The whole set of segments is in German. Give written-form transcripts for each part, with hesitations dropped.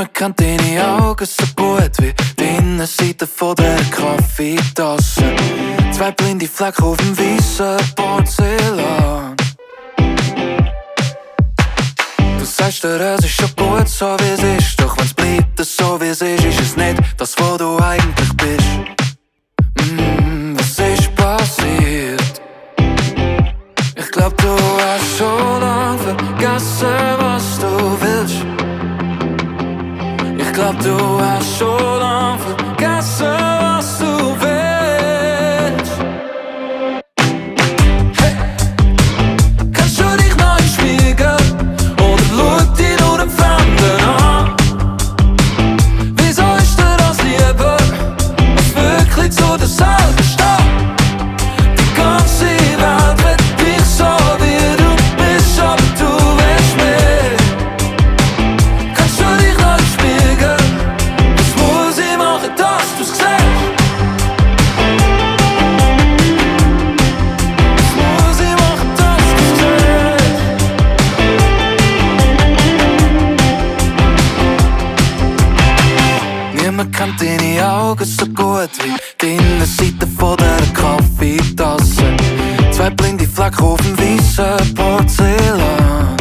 Niemand kennt deine Augen so gut wie die Innenseite von der Kaffeetasse. Zwei blinde Flecken auf dem weißen Porzellan. Du sagst dir, es ist schon gut so wie es ist, doch wenn's bleibt so wie es ist es nicht das, wo du eigentlich bist. Was ist passiert? Ich glaub, du hast schon lang vergessen, was du willst. Ich glaub, du hast schon lang vergessen, was du willst. Hey! Kannst du dich noch im Spiegel oder schau dich nur den Fremden an? Wieso ist dir das lieber, als wirklich zu dir selber stehen? Die ganze Welt will dich so wie du bist, aber du willst mehr. Kannst du dich noch im Spiegel? Was muss ich machen, dass du's siehst? Was muss ich machen, dass du's siehst? Niemand kennt deine Augen so gut wie die Innenseite von der Kaffeetasse. Zwei blinde Flecken auf dem weißen Porzellan.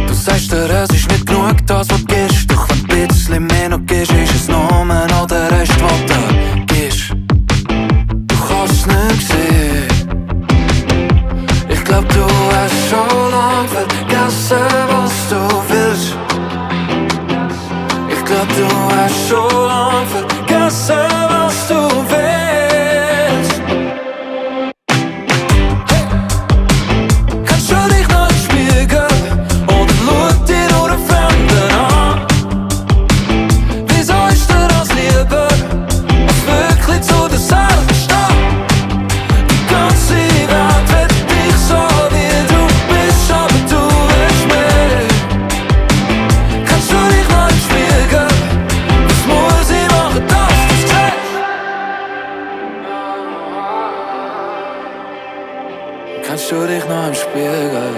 Du sagst dir, es ist nicht genug das, was du gibst, doch wenn du ein bisschen mehr noch gibst, ist es nur noch der Rest, was du gibst. Du kannst es nicht sehen. Ich glaub, du hast schon lang vergessen, was du willst. Ich glaub, du hast schon lang vergessen, was du willst. Hey! Kannst du dich noch im Spiegel oder schau dir nur den Fremden an? Wieso ist dir das lieber, als wirklich zu dir selber stehen? Die ganze Welt will dich so wie du bist, aber du willst mehr. Kannst du dich noch im Spiegel? Was muss ich machen, dass du's siehst? Kannst du dich noch im Spiegel?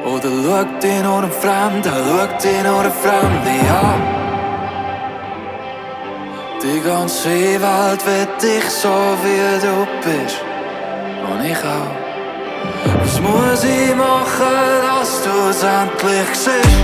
Oder schau dich nur den Fremden, schau dich nur den Fremden an? Die ganze Welt will dich so wie du bist, und ich auch. Was muss ich machen, dass du's endlich siehst?